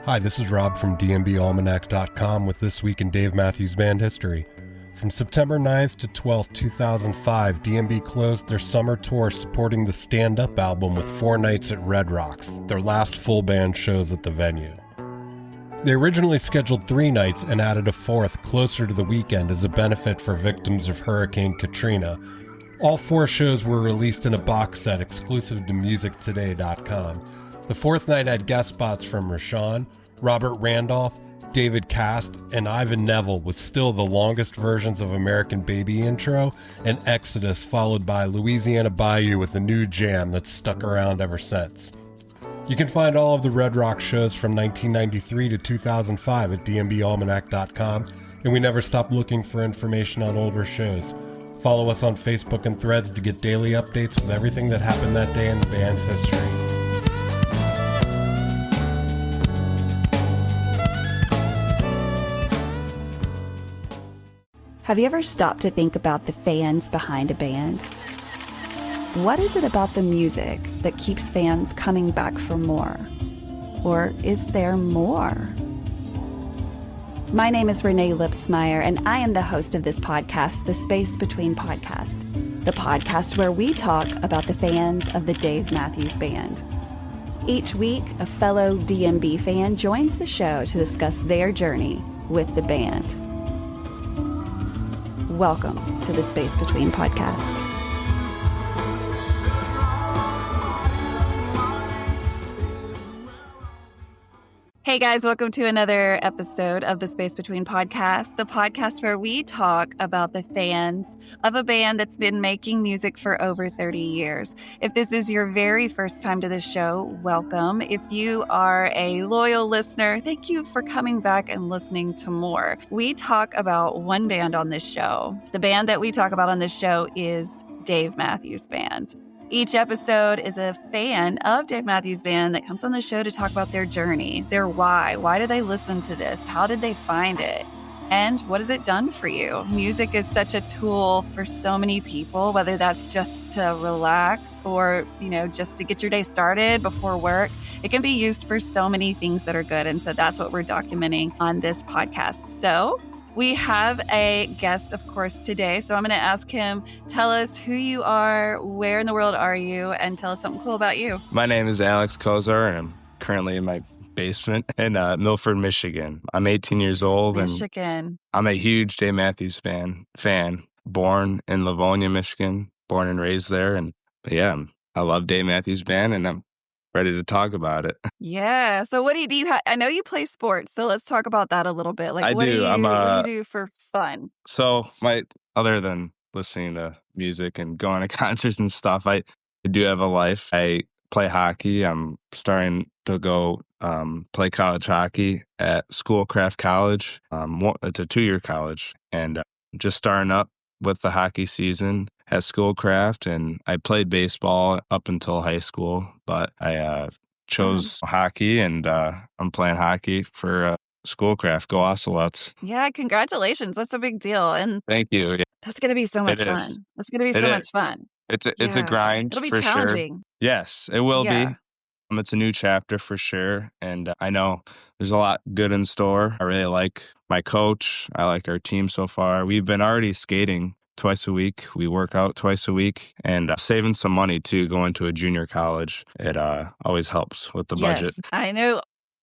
Hi, this is Rob from dmbalmanac.com with This Week in Dave Matthews Band History. From September 9th to 12th, 2005, DMB closed their summer tour supporting the Stand Up album with 4 nights at Red Rocks, their last full band shows at the venue. They originally scheduled 3 nights and added a 4th closer to the weekend as a benefit for victims of Hurricane Katrina. All 4 shows were released in a box set exclusive to musictoday.com. The 4th night had guest spots from Rashawn, Robert Randolph, David Cast, and Ivan Neville, with still the longest versions of American Baby intro, and Exodus, followed by Louisiana Bayou with a new jam that's stuck around ever since. You can find all of the Red Rock shows from 1993 to 2005 at dmbalmanac.com, and we never stop looking for information on older shows. Follow us on Facebook and Threads to get daily updates with everything that happened that day in the band's history. Have you ever stopped to think about the fans behind a band? What is it about the music that keeps fans coming back for more? Or is there more? My name is Renae Lipsmeyer, and I am the host of this podcast, The Space Between Podcast, the podcast where we talk about the fans of the Dave Matthews Band. Each week, a fellow DMB fan joins the show to discuss their journey with the band. Welcome to the Space Between Podcast. Hey guys, welcome to another episode of the Space Between Podcast, the podcast where we talk about the fans of a band that's been making music for over 30 years. If this is your very first time to the show, welcome. If you are a loyal listener, thank you for coming back and listening to more. We talk about one band on this show. The band that we talk about on this show is Dave Matthews Band. Each episode is a fan of Dave Matthews Band that comes on the show to talk about their journey, their why. Why do they listen to this? How did they find it? And what has it done for you? Music is such a tool for so many people, whether that's just to relax or, just to get your day started before work. It can be used for so many things that are good. And so that's what we're documenting on this podcast. So we have a guest, of course, today. So I'm going to ask him, tell us who you are, where in the world are you, and tell us something cool about you. My name is Alex Kozar, and I'm currently in my basement in Milford, Michigan. I'm 18 years old, and I'm a huge Dave Matthews Band fan. Born in Livonia, Michigan, born and raised there. I love Dave Matthews Band, and I'm ready to talk about it. Yeah. So what do you have? I know you play sports, so let's talk about that a little bit. What do you do for fun? So other than listening to music and going to concerts and stuff, I do have a life. I play hockey. I'm starting to go play college hockey at Schoolcraft College. It's a 2-year college, and just starting up with the hockey season at Schoolcraft, and I played baseball up until high school, but I chose hockey, and I'm playing hockey for Schoolcraft. Go Ocelots. Yeah, congratulations. That's a big deal. And thank you. Yeah. That's going to be so much fun. That's going to be so much fun. It's a grind. It'll be for challenging. Sure. Yes, it will be. It's a new chapter for sure, and I know there's a lot good in store. I really like my coach. I like our team so far. We've been already skating twice a week. We work out twice a week, and saving some money too, going to a junior college. It always helps with the budget. I know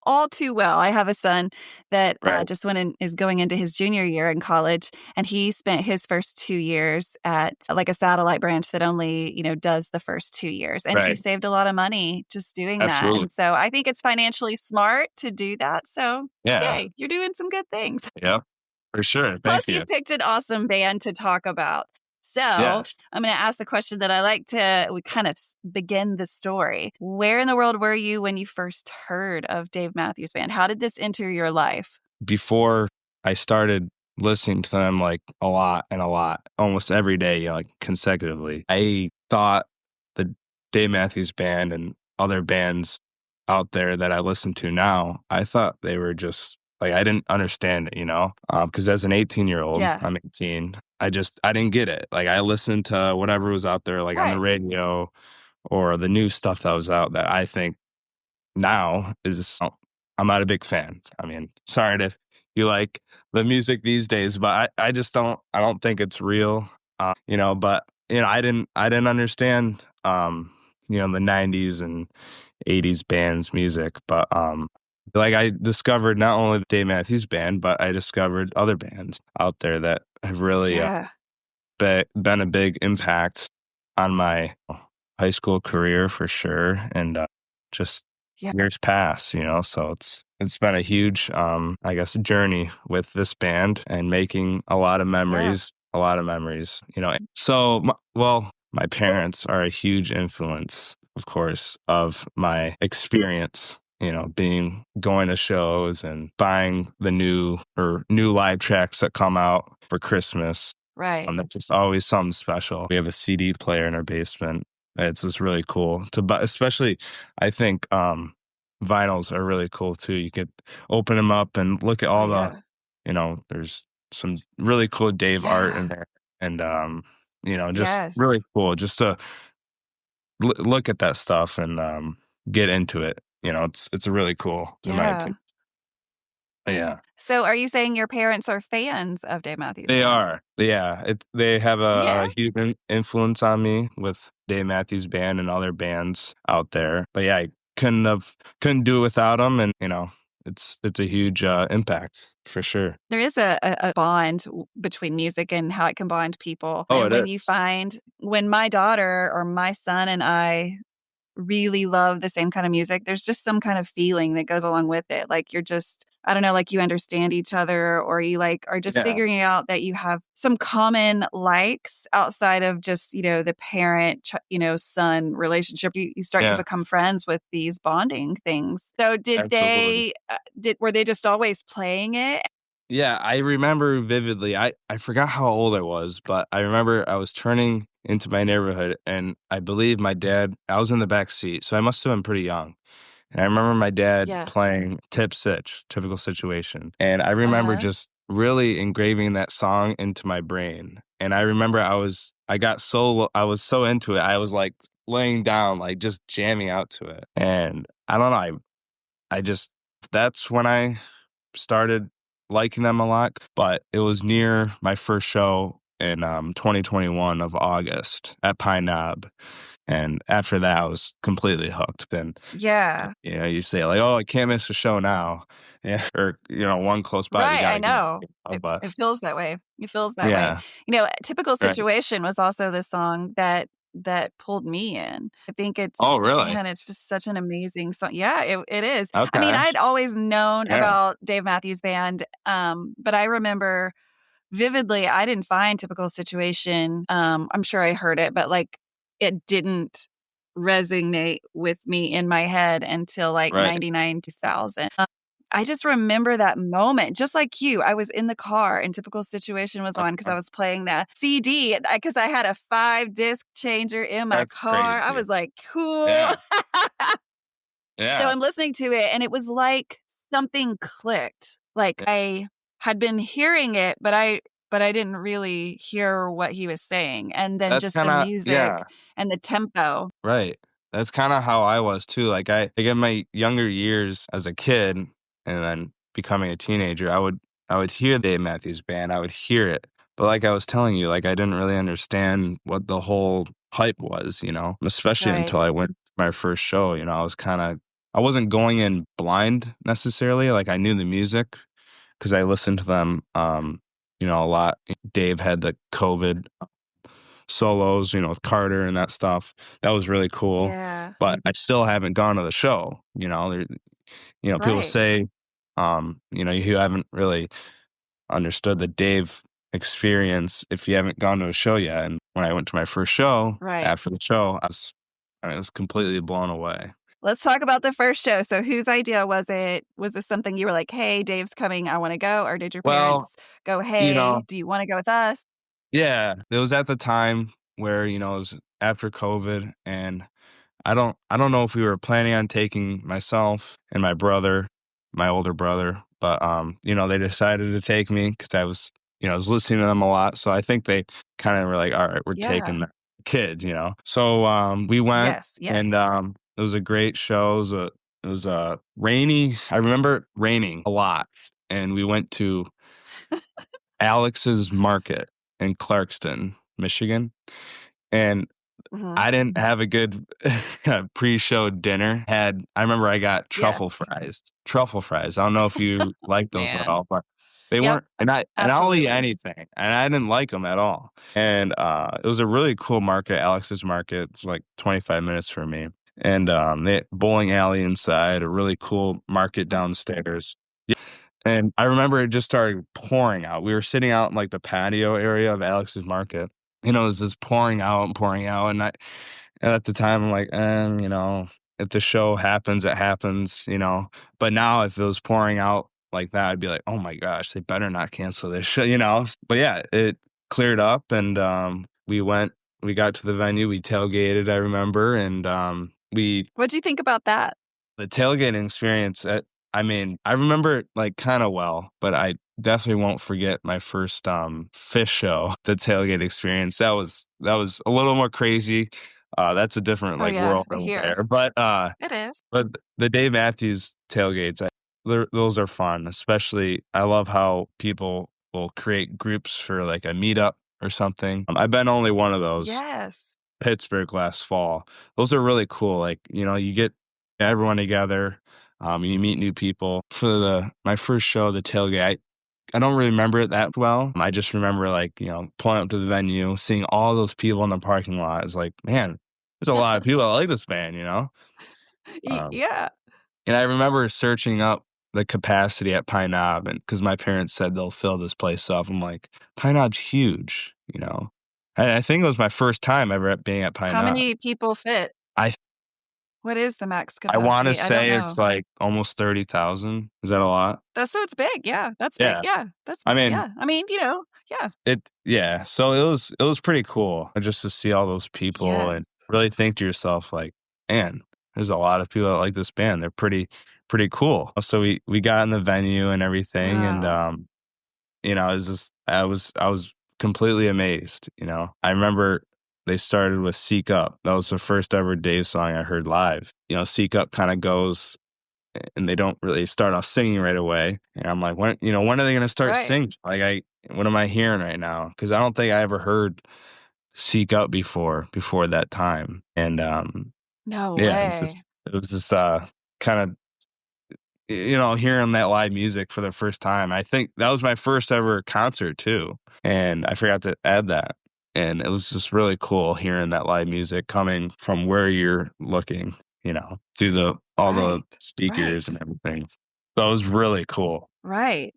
all too well. I have a son that just is going into his junior year in college, and he spent his first 2 years at like a satellite branch that only, does the first 2 years. And he saved a lot of money just doing that. And so I think it's financially smart to do that. So yay, you're doing some good things. Yeah, for sure. Plus, you picked an awesome band to talk about. So I'm going to ask the question that I like to kind of begin the story. Where in the world were you when you first heard of Dave Matthews Band? How did this enter your life? Before I started listening to them a lot, almost every day, consecutively, I thought the Dave Matthews Band and other bands out there that I listen to now, I thought they were just I didn't understand it, because as an 18-year-old, I'm 18. I didn't get it. I listened to whatever was out there, on the radio or the new stuff that was out that I think now is I'm not a big fan. I mean, sorry if you like the music these days, but I just I don't think it's real. But I didn't understand the 90s and 80s bands music, but like I discovered not only the Dave Matthews Band, but I discovered other bands out there that have really Yeah. been a big impact on my high school career for sure, and just Yeah. years pass, so it's been a huge I guess journey with this band and making a lot of memories, so my parents are a huge influence, of course, of my experience, going to shows and buying the new live tracks that come out for Christmas. Right. That's just always something special. We have a CD player in our basement. It's just really cool to buy, especially I think vinyls are really cool too. You could open them up and look at Oh, all yeah. there's some really cool Dave art in Yeah. there. And just Yes. really cool just to look at that stuff and get into it. It's really cool in my Yeah. opinion. Yeah. So are you saying your parents are fans of Dave Matthews They Band? are. Yeah. They have Yeah. a huge influence on me with Dave Matthews Band and other bands out there. But yeah, I couldn't do it without them. And, it's a huge impact for sure. There is a bond between music and how it can bind people. Oh, And it is. when my daughter or my son and I really love the same kind of music, there's just some kind of feeling that goes along with it. Like you're just, I don't know, like you understand each other, or you like are just Yeah. figuring out that you have some common likes outside of just, the parent, son relationship. You start to Yeah. become friends with these bonding things. So Absolutely. were they just always playing it? Yeah, I remember vividly. I forgot how old I was, but I remember I was turning into my neighborhood and I believe I was in the back seat, so I must have been pretty young. And I remember my dad Yeah. playing Tip Sitch, Typical Situation. And I remember Uh-huh. just really engraving that song into my brain. And I remember I was so into it. I was like laying down, like just jamming out to it. And I don't know, I just that's when I started liking them a lot, but it was near my first show in 2021 of August at Pine Knob. And after that, I was completely hooked. And, Yeah. you say like, oh, I can't miss a show now. Yeah. Or, one close by, you Right, got I to go. know. But It feels that way. It feels that way. yeah. Typical Right. Situation was also the song that pulled me in. I think Oh, really? it's just such an amazing song. Yeah, it is. I mean, Okay. I'd always known Yeah. about Dave Matthews Band, but I remember vividly, I didn't find Typical Situation, I'm sure I heard it, but, like, it didn't resonate with me in my head until, like, Right. 99, 2000. I just remember that moment, just like you. I was in the car and Typical Situation was on because I was playing the CD because I had a 5-disc changer in my That's car. I crazy. was like, "Cool." Yeah. So Yeah. I'm listening to it and it was like something clicked. Like I had been hearing it, but I didn't really hear what he was saying. And then That's just the kind of, yeah. music and the tempo. Right. That's kinda how I was too, like, in my younger years as a kid and then becoming a teenager, I would hear Dave Matthews Band, I would hear it, but like I was telling you, like, I didn't really understand what the whole hype was, especially Right. until I went to my first show, I wasn't going in blind necessarily, like, I knew the music because I listened to them, a lot. Dave had the COVID solos, with Carter and that stuff. That was really cool. Yeah. But I still haven't gone to the show. People Right. say, you haven't really understood the Dave experience if you haven't gone to a show yet. And when I went to my first show, Right. after the show, I was completely blown away. Let's talk about the first show. So whose idea was it? Was this something you were like, "Hey, Dave's coming. I want to go," or did your Well, parents go, you "Hey, know, do you want to go with us?" yeah, it was at the time where, it was after COVID and I don't know if we were planning on taking myself and my brother, my older brother, but they decided to take me because I was listening to them a lot. So I think they kind of were like, all right, we're Yeah. taking the kids. So we went Yes. and Yes. it was a great show. It was It was rainy. I remember it raining a lot. And we went to Alex's Market in Clarkston, Michigan. And Mhm. I didn't have a good pre-show dinner. I remember I got Yes. truffle fries. Truffle fries. I don't know if you like those at Man. all, but they Yep. weren't. And I'll eat Absolutely. anything, and I didn't like them at all. And it was a really cool market, Alex's Market. It's like 25 minutes from me, and they had bowling alley inside, a really cool market downstairs. And I remember it just started pouring out. We were sitting out in like the patio area of Alex's Market. You know, it was just pouring out and pouring out. And at the time, I'm like, if the show happens, it happens, But now, if it was pouring out like that, I'd be like, oh my gosh, they better not cancel this show. But yeah, it cleared up, and we got to the venue, we tailgated, I remember, and What'd you think about that? the tailgating experience. I remember it like kind of well, but I definitely won't forget my first fish show, the tailgate experience. That was a little more crazy. That's a different Oh, like yeah, world I over hear. there. But It is. the Dave Matthews tailgates, those are fun. Especially, I love how people will create groups for like a meetup or something. I've been only one of those. Yes. Pittsburgh last fall. Those are really cool. Like, you get everyone together, you meet new people. For my first show, the tailgate, I don't really remember it that well. I just remember like, pulling up to the venue, seeing all those people in the parking lot. It's like, man, there's a lot of people that like this band. Um, Yeah. and I remember searching up the capacity at Pine Knob, and because my parents said they'll fill this place up. I'm like, Pine Knob's huge. I think it was my first time ever being at Pine How Knob. many people fit? I What is the max I wanna capacity? I don't say it's, know. like, almost 30,000. Is that a lot? So it's big. Yeah, that's big. Yeah. Yeah, I mean, yeah. I mean, yeah. yeah, so it was pretty cool just to see all those people Yes. and really think to yourself, like, "Man, there's a lot of people that like this band. They're pretty cool." So we got in the venue and everything, and, Wow. it was just I was completely amazed. I remember they started with "Seek Up." That was the first ever Dave song I heard live. "Seek Up" kinda goes, and they don't really start off singing right away. And I'm like, when are they gonna start Right. singing? Like, what am I hearing right now? Because I don't think I ever heard "Seek Up" before that time. And No yeah, way. it was just kind of hearing that live music for the first time. I think that was my first ever concert too, and I forgot to add that. And it was just really cool hearing that live music coming from where you're looking, through all the Right. speakers Right. and everything. So it was really cool. Right.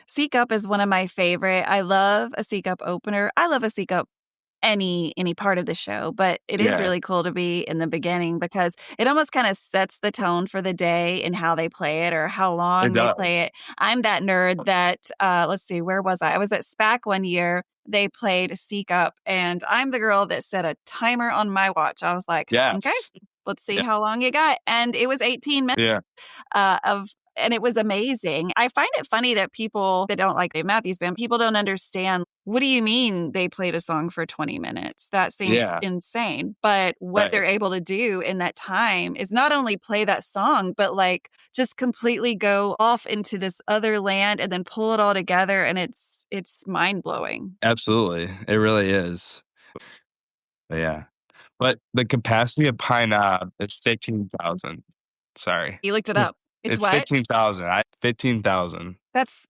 Seek Up is one of my favorite. I love a Seek Up opener. I love a Seek Up any part of the show, but it is Yeah, really cool to be in the beginning because it almost kind of sets the tone for the day and how they play it or how it long they play does. it. I'm that nerd that let's see, where was I? I was at SPAC one year. They played Seek Up, and I'm the girl that set a timer on my watch. I was like, okay, Yes. let's see Yeah. how long you got. And it was 18 minutes Yeah. of and it was amazing. I find it funny that people that don't like Dave Matthews Band, people don't understand, what do you mean they played a song for 20 minutes? That seems Yeah. insane. But what Right. they're able to do in that time is not only play that song, but like just completely go off into this other land and then pull it all together. And it's mind-blowing. Absolutely. It really is. But yeah. But the capacity of Pine Knob is 15,000. Sorry. You looked it up. It's It's what? 15,000. 15,000. That's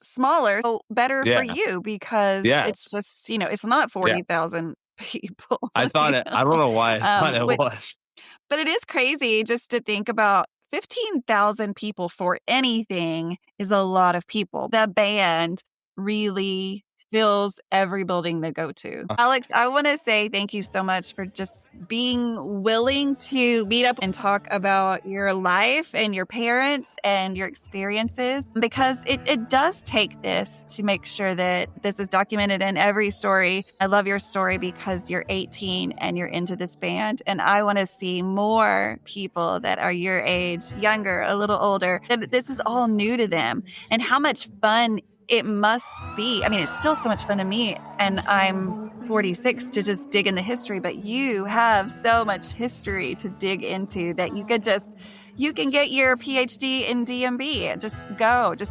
smaller, so better for Yeah. you because it's Yes. just, it's not Yes. 40,000 people, I don't know why I thought it Wh was. but it is crazy just to think about 15,000 people for anything is a lot of people. The band really fills every building they go to. Alex, I want to say thank you so much for just being willing to meet up and talk about your life and your parents and your experiences because it does take this to make sure that this is documented in every story. I love your story because you're 18 and you're into this band. And I want to see more people that are your age, younger, a little older, that this is all new to them and how much fun it must be. I mean, it's still so much fun to me, and I'm 46 to just dig in the history, but you have so much history to dig into that you could just, you can get your PhD in DMB. Just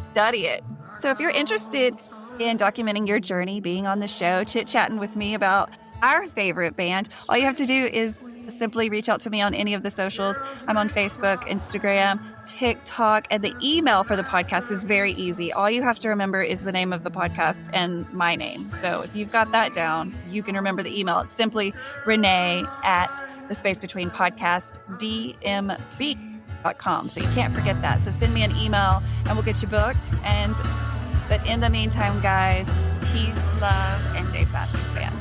study it. So if you're interested in documenting your journey being on the show, chit-chatting with me about our favorite band, all you have to do is simply reach out to me on any of the socials. I'm on Facebook, Instagram, TikTok, and the email for the podcast is very easy. All you have to remember is the name of the podcast and my name. So if you've got that down, you can remember the email. It's simply Renae at the space between podcast DMB.com. So you can't forget that. So send me an email and we'll get you booked. But in the meantime, guys, peace, love, and Dave Matthews Band.